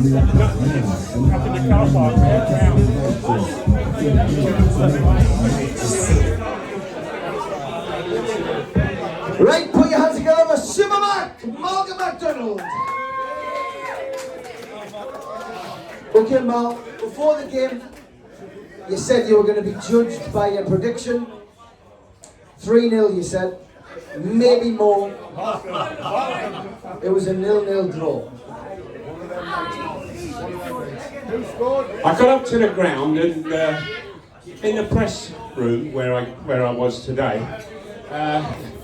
Right, put your hands together for Supermac, Malcolm McDonald. Okay, Mal, before the game, you said you were going to be judged by your prediction. 3-0, you said. Maybe more. It was a 0-0 draw. I got up to the ground and in the press room where I was today,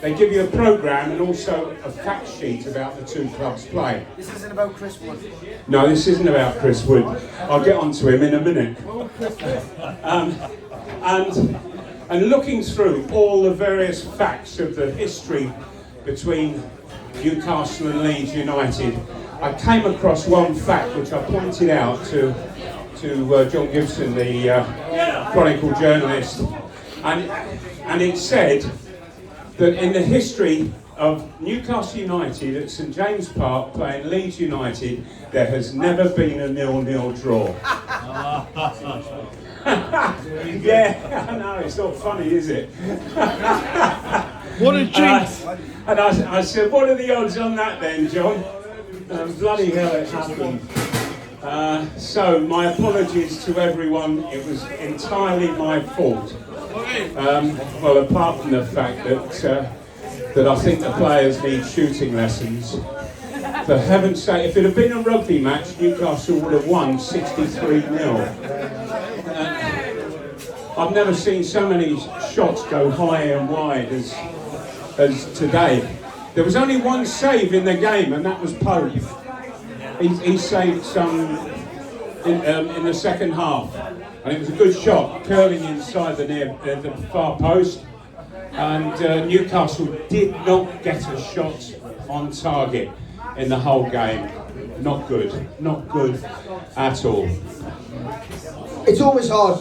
they give you a programme and also a fact sheet about the two clubs playing. This isn't about Chris Wood. No, this isn't about Chris Wood. I'll get on to him in a minute. And looking through all the various facts of the history between Newcastle and Leeds United, I came across one fact which I pointed out to John Gibson, the Chronicle journalist, and it said that in the history of Newcastle United at St James Park playing Leeds United, there has never been a 0-0 draw. Yeah, I know, it's not funny, is it? What a jinx! And I said, what are the odds on that then, John? Bloody hell, it happened. So, my apologies to everyone, it was entirely my fault. Well, apart from the fact that I think the players need shooting lessons. For heaven's sake, if it had been a rugby match, Newcastle would have won 63-0. I've never seen so many shots go high and wide as today. There was only one save in the game, and that was Pope. He saved some in the second half, and it was a good shot, curling inside the far post. And Newcastle did not get a shot on target in the whole game. Not good at all. It's always hard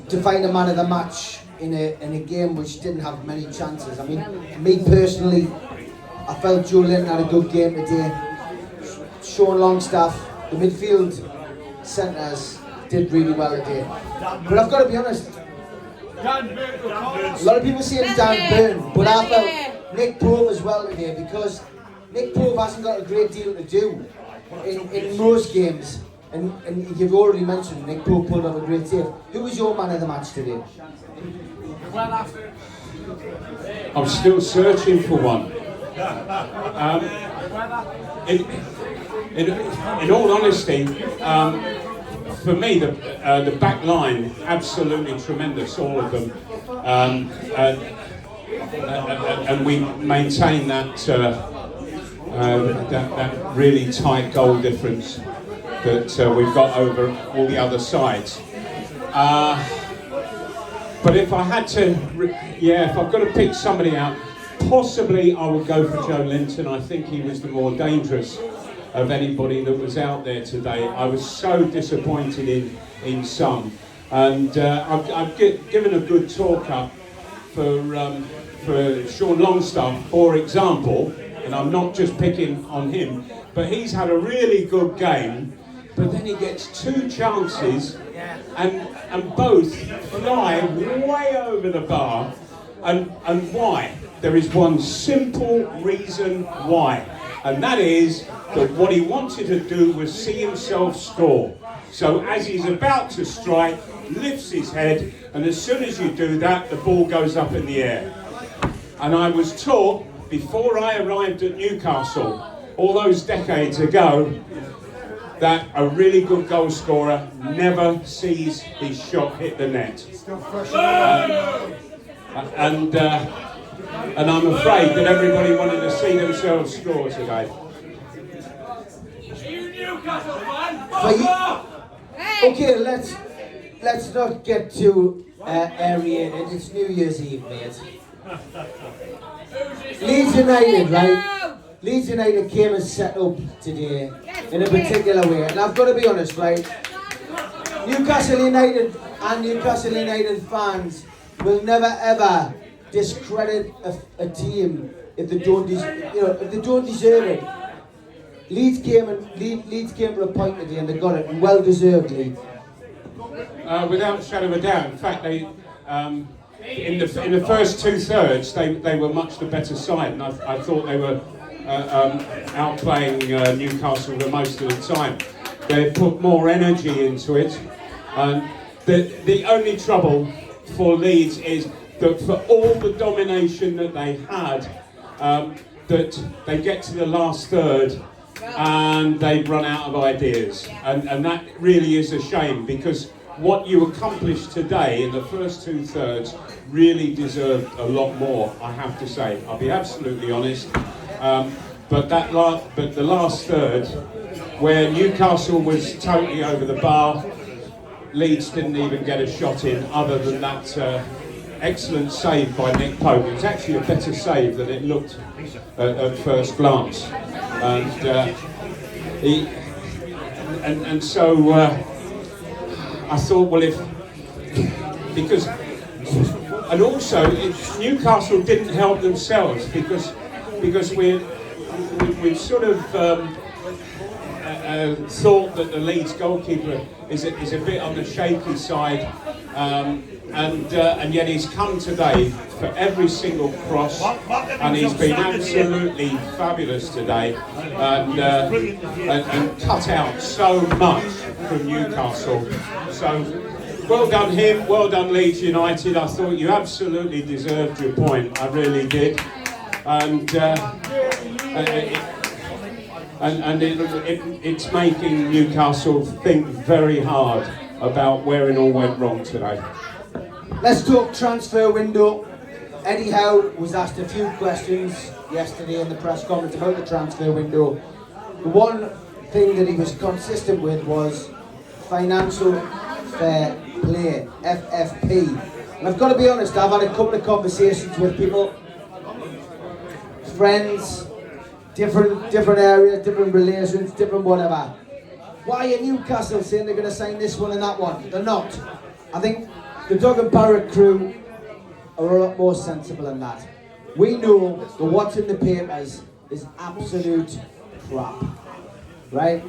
to find a man of the match in a game which didn't have many chances. I mean, me personally, I felt Joe Linton had a good game today. Sean Longstaff, the midfield centres did really well today. But I've got to be honest, a lot of people say Dan Burn, but I felt Nick Pope as well today, because Nick Pope hasn't got a great deal to do in most games. And you've already mentioned Nick Pope pulled off a great save. Who was your man of the match today? I'm still searching for one. In all honesty, for me, the back line, absolutely tremendous, all of them. And we maintain that really tight goal difference that we've got over all the other sides. But if I had to, if I've got to pick somebody out, possibly I would go for Joe Linton. I think he was the more dangerous of anybody that was out there today. I was so disappointed in some. And I've given a good talk up for Sean Longstaff, for example, and I'm not just picking on him, but he's had a really good game. But then he gets two chances, and both fly way over the bar. And why? There is one simple reason why, and that is that what he wanted to do was see himself score. So as he's about to strike, lifts his head, and as soon as you do that, the ball goes up in the air. And I was taught, before I arrived at Newcastle, all those decades ago, that a really good goal scorer never sees his shot hit the net. And I'm afraid that everybody wanted to see themselves score today. Okay, let's not get too aerated. It's New Year's Eve, mate. Leeds United, right? Leeds United came and set up today in a particular way, and I've got to be honest, right? Newcastle United and Newcastle United fans will never ever discredit a team if they don't deserve it. Leeds came to a point today and they got it, and well deservedly. Without a shadow of a doubt. In fact, they in the first 2/3 they were much the better side, and I thought they were outplaying Newcastle for most of the time. They put more energy into it, and the only trouble for Leeds is that for all the domination that they had, that they get to the last third and they run out of ideas, and that really is a shame, because what you accomplished today in the first 2/3 really deserved a lot more, I have to say. I'll be absolutely honest. But the last third, where Newcastle was totally over the bar, Leeds didn't even get a shot in, other than that excellent save by Nick Pope. It was actually a better save than it looked at first glance, and so I thought, well, and also Newcastle didn't help themselves, because we've sort of thought that the Leeds goalkeeper is a bit on the shaky side, and yet he's come today for every single cross, and he's been absolutely fabulous today, and cut out so much from Newcastle. So well done him, well done Leeds United. I thought you absolutely deserved your point, I really did, and it's making Newcastle think very hard about where it all went wrong today. Let's talk transfer window. Eddie Howe was asked a few questions yesterday in the press conference about the transfer window. The one thing that he was consistent with was financial fair play, FFP. And I've got to be honest, I've had a couple of conversations with people, friends, different areas, different relations, different whatever. Why are Newcastle saying they're going to sign this one and that one? They're not. I think the Doug and Barrett crew are a lot more sensible than that. We know that what's in the papers is absolute crap, right?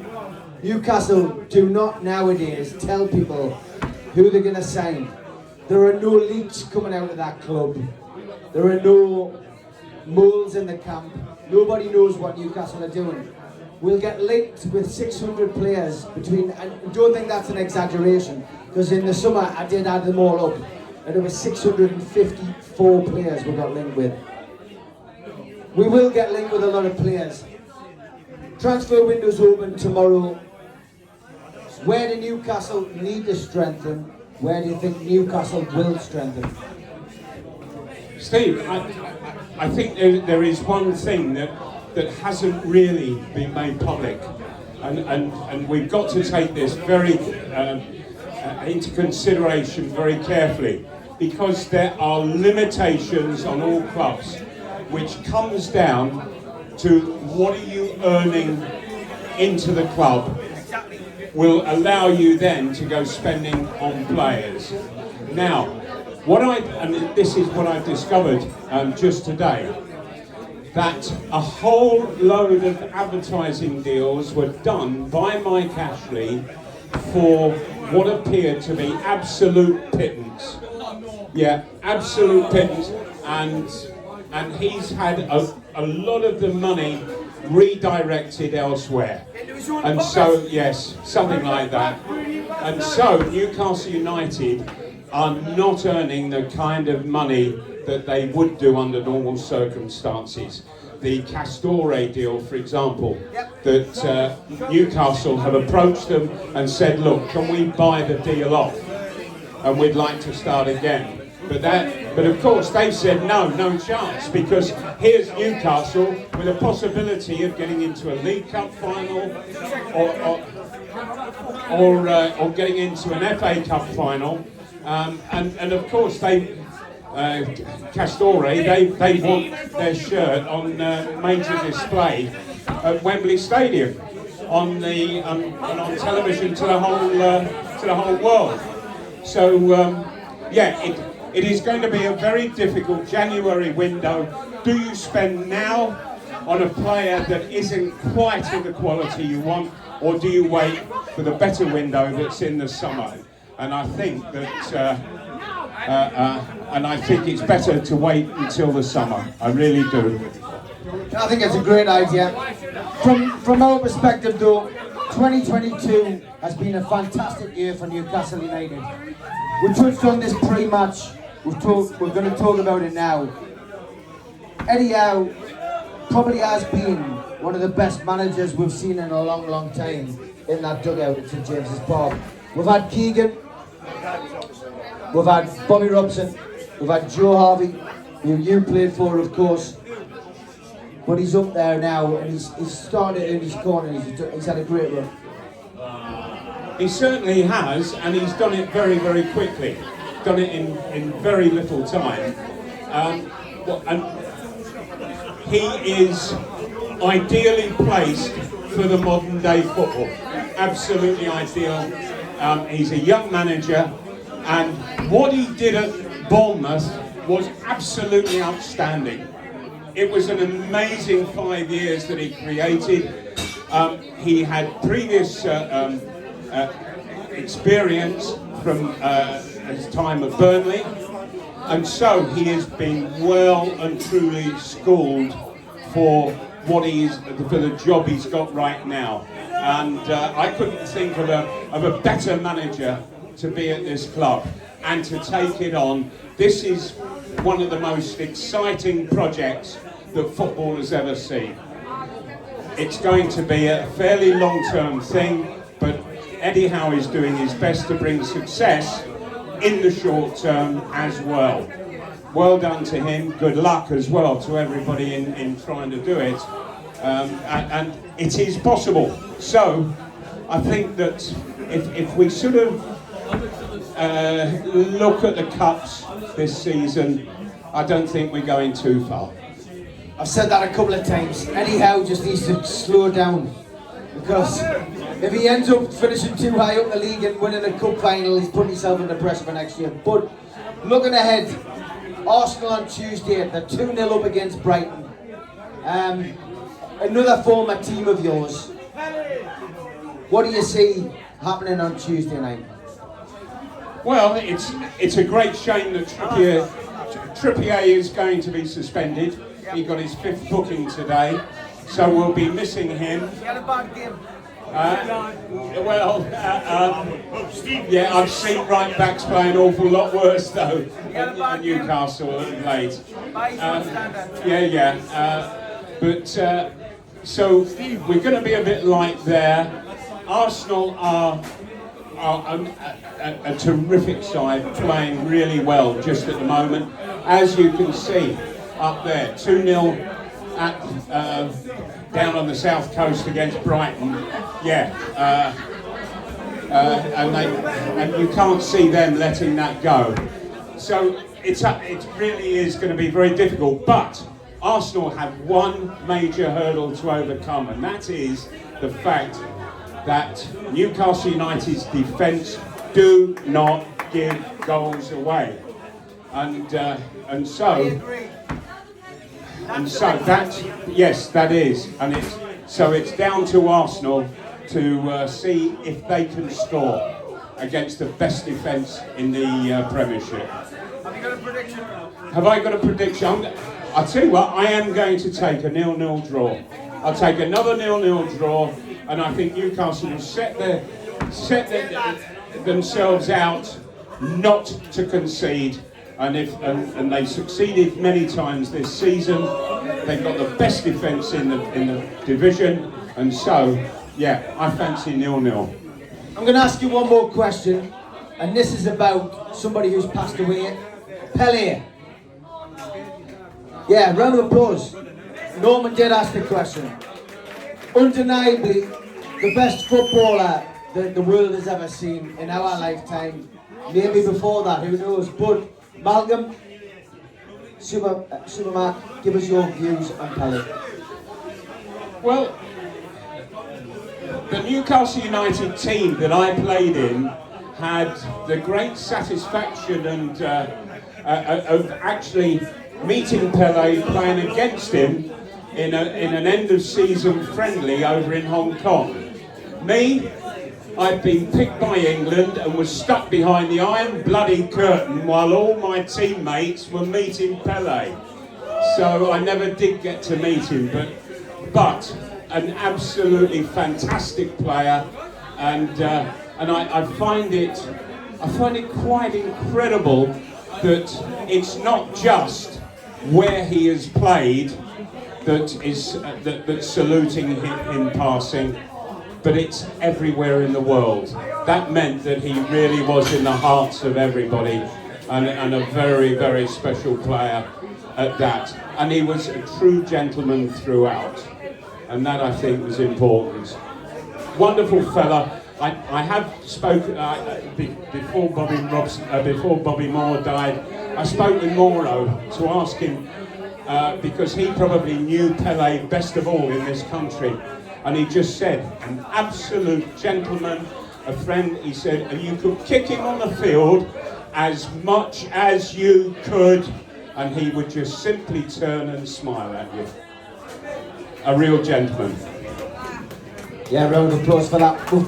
Newcastle do not nowadays tell people who they're going to sign. There are no leaks coming out of that club. There are no moles in the camp. Nobody knows what Newcastle are doing. We'll get linked with 600 players between, and don't think that's an exaggeration, because in the summer I did add them all up, and there were 654 players we got linked with. We will get linked with a lot of players. Transfer window's open tomorrow. Where do Newcastle need to strengthen? Where do you think Newcastle will strengthen? Steve, I think there is one thing that hasn't really been made public, and we've got to take this very into consideration very carefully, because there are limitations on all clubs, which comes down to what are you earning into the club will allow you then to go spending on players. Now, this is what I've discovered just today, that a whole load of advertising deals were done by Mike Ashley for what appeared to be absolute pittance. Yeah, absolute pittance, and he's had a lot of the money redirected elsewhere. And so, yes, something like that. And so Newcastle United are not earning the kind of money that they would do under normal circumstances. The Castore deal, for example, that Newcastle have approached them and said, look, can we buy the deal off? And we'd like to start again. But of course they've said no chance, because here's Newcastle with a possibility of getting into a League Cup final or getting into an FA Cup final, and of course Castore, they want their shirt on major display at Wembley Stadium on television to the whole world. So it is going to be a very difficult January window. Do you spend now on a player that isn't quite of the quality you want, or do you wait for the better window that's in the summer? And I think that, and I think it's better to wait until the summer. I really do. I think it's a great idea. From our perspective, though, 2022 has been a fantastic year for Newcastle United. We touched on this pre-match. We're going to talk about it now. Eddie Howe probably has been one of the best managers we've seen in a long, long time in that dugout at St James's Park. We've had Keegan, we've had Bobby Robson, we've had Joe Harvey, who you played for, of course. But he's up there now, and he's starting to earn his corner. He's had a great run. He certainly has, and he's done it very, very quickly. Done it in very little time. And he is ideally placed for the modern day football. Absolutely ideal. He's a young manager, and what he did at Bournemouth was absolutely outstanding. It was an amazing 5 years that he created. He had previous experience from his time at Burnley, and so he has been well and truly schooled for what for the job he's got right now. And I couldn't think of a better manager to be at this club and to take it on. This is one of the most exciting projects that football has ever seen. It's going to be a fairly long-term thing, but Eddie Howe is doing his best to bring success in the short term as well. Well done to him, good luck as well to everybody in trying to do it. And it is possible. So I think that if we sort of look at the cups this season, I don't think we're going too far. I've said that a couple of times. Eddie Howe just needs to slow down, because if he ends up finishing too high up the league and winning a cup final, he's putting himself under pressure for next year. But looking ahead, Arsenal on Tuesday, they're 2-0 up against Brighton. Another former team of yours. What do you see happening on Tuesday night? Well, it's a great shame that Trippier is going to be suspended. He got his 5th booking today, so we'll be missing him. He had a bad game. Yeah, I've seen right backs play an awful lot worse though at Newcastle of late. But so we're going to be a bit light there. Arsenal are a terrific side, playing really well just at the moment, as you can see up there. 2-0 down on the south coast against Brighton. And you can't see them letting that go. So it really is going to be very difficult. But Arsenal have one major hurdle to overcome, and that is the fact that Newcastle United's defence do not give goals away, and so that, yes, that is, and it's down to Arsenal to see if they can score against the best defence in the Premiership. Have you got a prediction? Have I got a prediction? I'll tell you what, I am going to take a 0-0 draw. I'll take another 0-0 draw, and I think Newcastle will set themselves out not to concede. And they've succeeded many times this season. They've got the best defence in the division, and so yeah, I fancy 0-0. I'm going to ask you one more question, and this is about somebody who's passed away, Pelé. Yeah, round of applause. Norman did ask the question. Undeniably, the best footballer that the world has ever seen in our lifetime. Maybe before that, who knows? But Malcolm, Supermac, give us your views on Pelé. Well, the Newcastle United team that I played in had the great satisfaction of actually meeting Pelé, playing against him, in an end-of-season friendly over in Hong Kong. Me, I'd been picked by England and was stuck behind the iron bloody curtain while all my teammates were meeting Pelé. So I never did get to meet him, but an absolutely fantastic player, and I find it quite incredible that it's not just where he has played that's saluting him passing, but it's everywhere in the world. That meant that he really was in the hearts of everybody, and a very, very special player at that. And he was a true gentleman throughout, and that I think was important. Wonderful fella. I have spoken before Bobby Moore died. I spoke with Mauro to ask him because he probably knew Pelé best of all in this country, and he just said, an absolute gentleman, a friend. He said, and you could kick him on the field as much as you could, and he would just simply turn and smile at you. A real gentleman. Yeah, round of applause for that. We've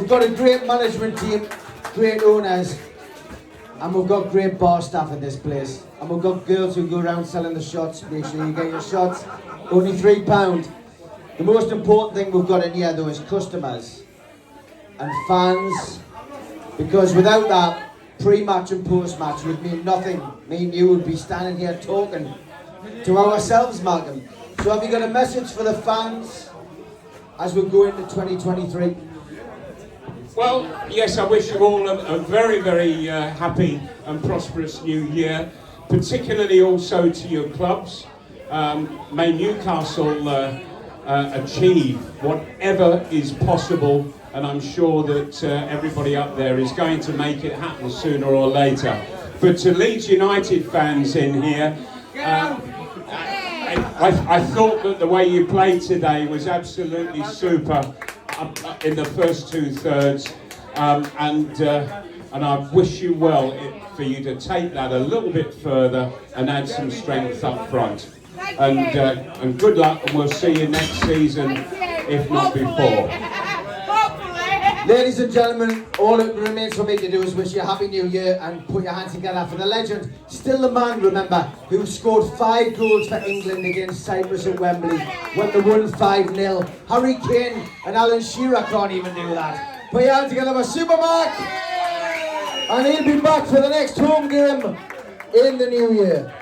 got a great management team, great owners, and we've got great bar staff at this place. And we've got girls who go around selling the shots. Make sure you get your shots. Only £3. The most important thing we've got in here though is customers and fans, because without that, pre-match and post-match would mean nothing. Me and you would be standing here talking to ourselves, Malcolm. So have you got a message for the fans as we go into 2023? Well, yes, I wish you all a very, very happy and prosperous new year, particularly also to your clubs. May Newcastle achieve whatever is possible, and I'm sure that everybody up there is going to make it happen sooner or later. But to Leeds United fans in here, I thought that the way you played today was absolutely super in the first 2/3, and I wish you well for you to take that a little bit further and add some strength up front. And good luck, and we'll see you next season, if not before. Ladies and gentlemen, all that remains for me to do is wish you a happy new year and put your hands together for the legend, still the man, remember, who scored 5 goals for England against Cyprus at Wembley when they won 5-0. Harry Kane and Alan Shearer can't even do that. Put your hands together for Supermac, and he'll be back for the next home game in the new year.